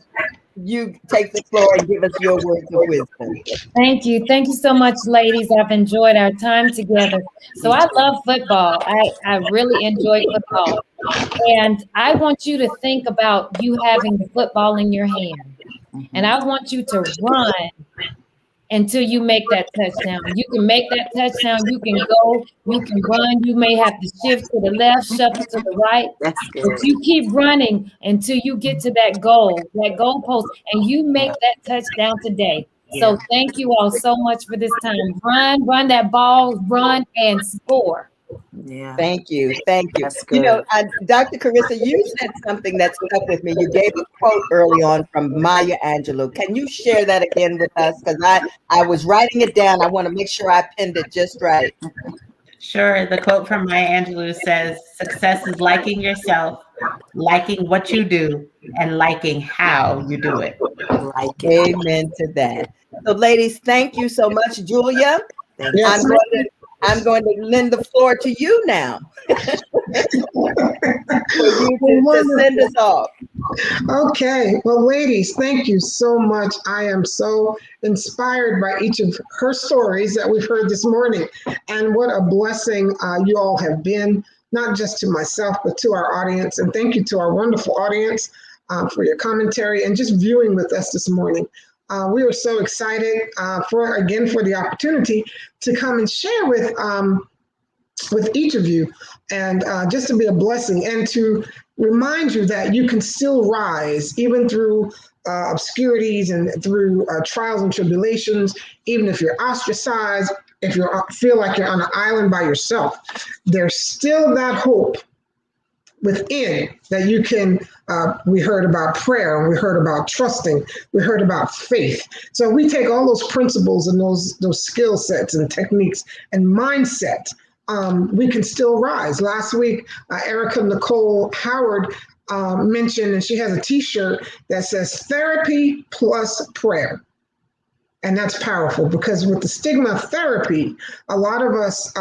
you take the floor and give us your words of wisdom. Thank you. Thank you so much, ladies. I've enjoyed our time together. So I love football. I really enjoy football. And I want you to think about you having the football in your hand. And I want you to run until you make that touchdown. You can make that touchdown. You can go. You can run. You may have to shift to the left, shuffle to the right. But you keep running until you get to that goal post, and you make that touchdown today. So thank you all so much for this time. Run that ball, run and score. Yeah. Thank you. Thank you. You know, Dr. Carissa, you said something that stuck with me. You gave a quote early on from Maya Angelou. Can you share that again with us? Because I was writing it down. I want to make sure I pinned it just right. Sure. The quote from Maya Angelou says, "Success is liking yourself, liking what you do, and liking how you do it." Amen to that. So, ladies, thank you so much, Julia. I'm going to lend the floor to you now for you to send us off. Okay. Well, ladies, thank you so much. I am so inspired by each of her stories that we've heard this morning. And what a blessing you all have been, not just to myself, but to our audience. And thank you to our wonderful audience for your commentary and just viewing with us this morning. We were so excited for the opportunity to come and share with with each of you, and just to be a blessing and to remind you that you can still rise even through obscurities and through trials and tribulations, even if you're ostracized, if you feel like you're on an island by yourself. There's still that hope within that you can. We heard about prayer, and we heard about trusting, we heard about faith. So we take all those principles and those skill sets and techniques and mindset, we can still rise. Last week, Erica Nicole Howard mentioned, and she has a t-shirt that says therapy plus prayer. And that's powerful, because with the stigma of therapy, a lot of us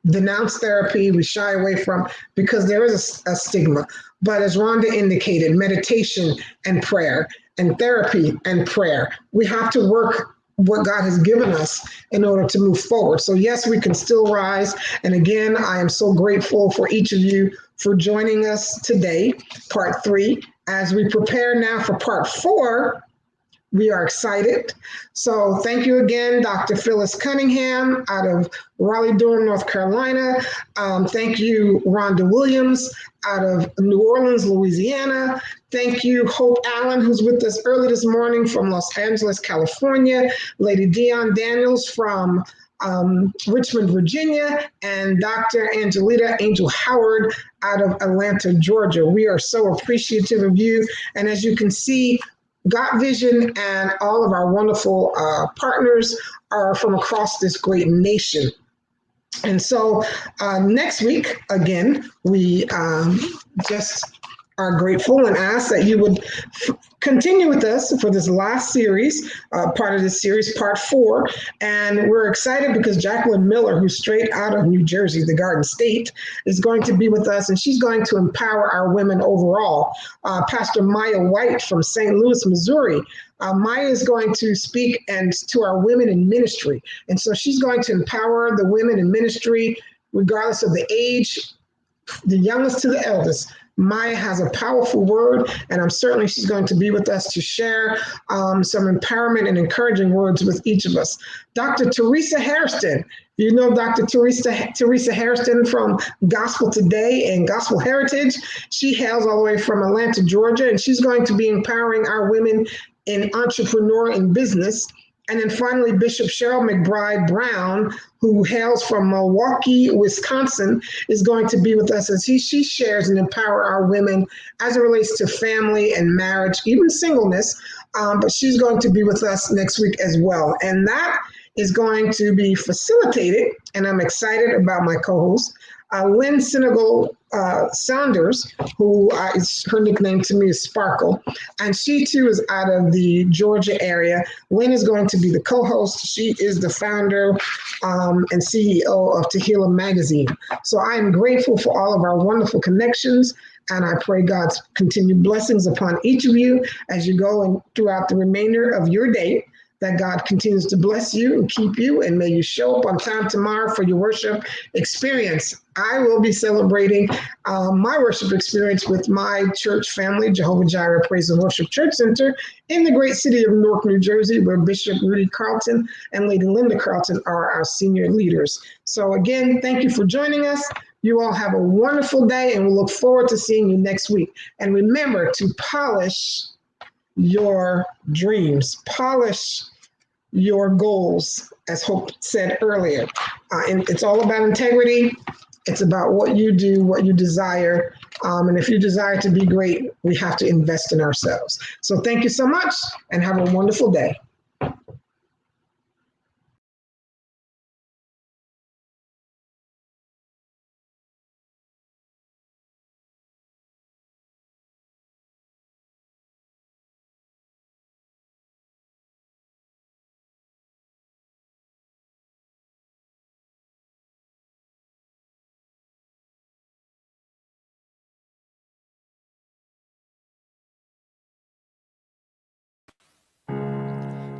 denounce therapy, we shy away from, because there is a stigma. But as Rhonda indicated, meditation and prayer, and therapy and prayer, we have to work what God has given us in order to move forward. So yes, we can still rise. And again, I am so grateful for each of you for joining us today, part 3. As we prepare now for part 4, we are excited. So thank you again, Dr. Phyllis Cunningham out of Raleigh-Durham, North Carolina. Thank you, Rhonda Williams out of New Orleans, Louisiana. Thank you, Hope Allen, who's with us early this morning from Los Angeles, California. Lady Dion Daniels from Richmond, Virginia, and Dr. Angelita Angel Howard out of Atlanta, Georgia. We are so appreciative of you. And as you can see, Got Vision and all of our wonderful partners are from across this great nation. And so next week, again, we just are grateful and ask that you would continue with us for this last series, part of this series, part 4. And we're excited because Jacqueline Miller, who's straight out of New Jersey, the Garden State, is going to be with us, and she's going to empower our women overall. Pastor Maya White from St. Louis, Missouri. Maya is going to speak and to our women in ministry. And so she's going to empower the women in ministry, regardless of the age, the youngest to the eldest. Maya has a powerful word, and I'm certainly she's going to be with us to share some empowerment and encouraging words with each of us. Dr. Teresa Hairston, you know Dr. Teresa Hairston from Gospel Today and Gospel Heritage. She hails all the way from Atlanta, Georgia, and she's going to be empowering our women in entrepreneur and business. And then finally, Bishop Cheryl McBride Brown, who hails from Milwaukee, Wisconsin, is going to be with us as she shares and empower our women as it relates to family and marriage, even singleness. But she's going to be with us next week as well. And that is going to be facilitated, and I'm excited about my co-host, Lynn Senegal Saunders, who is her nickname to me is Sparkle, and she too is out of the Georgia area. Lynn is going to be the co-host. She is the founder and CEO of Tehillah Magazine. So I am grateful for all of our wonderful connections, and I pray God's continued blessings upon each of you as you go and throughout the remainder of your day, that God continues to bless you and keep you, and may you show up on time tomorrow for your worship experience. I will be celebrating my worship experience with my church family, Jehovah Jireh Praise and Worship Church Center in the great city of Newark, New Jersey, where Bishop Rudy Carlton and Lady Linda Carlton are our senior leaders. So again, thank you for joining us. You all have a wonderful day, and we'll look forward to seeing you next week. And remember to polish your dreams, polish your goals, as Hope said earlier. And it's all about integrity. It's about what you do, what you desire. And if you desire to be great, we have to invest in ourselves. So thank you so much, and have a wonderful day.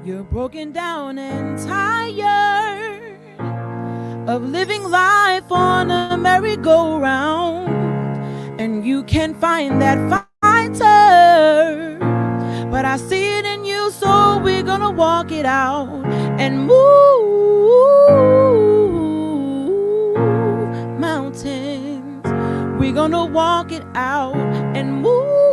You're broken down and tired of living life on a merry-go-round, and you can't find that fighter, but I see it in you, so we're gonna walk it out and move mountains. We're gonna walk it out and move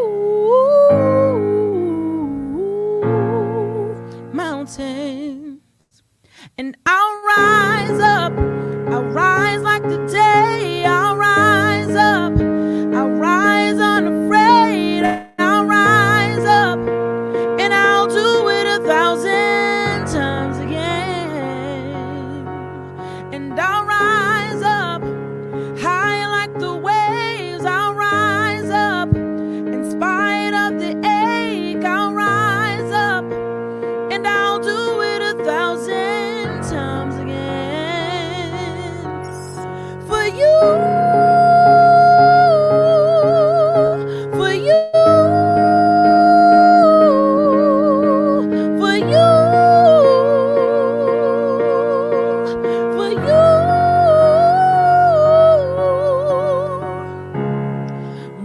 mountains. And I'll rise up, I'll rise like the day, I'll rise up, I'll rise unafraid, I'll rise up, and I'll do it 1,000 times again. And I'll rise up, high like the waves, I'll rise up, in spite of the ache, I'll rise up, and I'll do it 1,000 times again. For you, for you, for you, for you.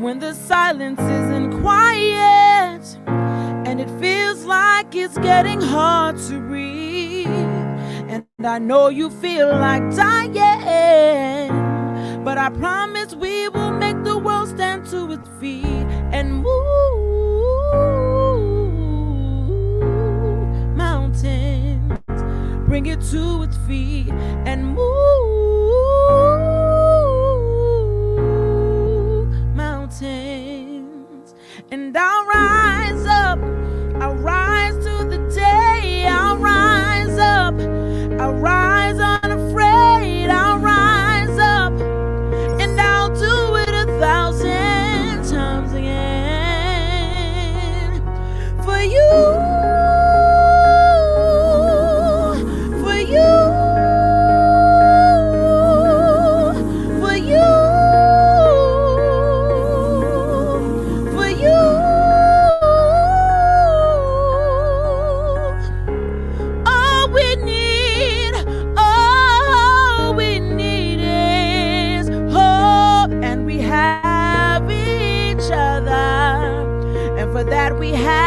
When the silence isn't quiet and it feels like it's getting hard to breathe, and I know you feel like dying, but I promise we will make the world stand to its feet and move mountains, bring it to its feet and move mountains. And I'll rise up, I'll rise to the day, I'll rise up, I'll rise unafraid, I'll rise up, and I'll do it 1,000 times again. For you, for you, for you, for you. All we need is hope, and we have each other, and for that we have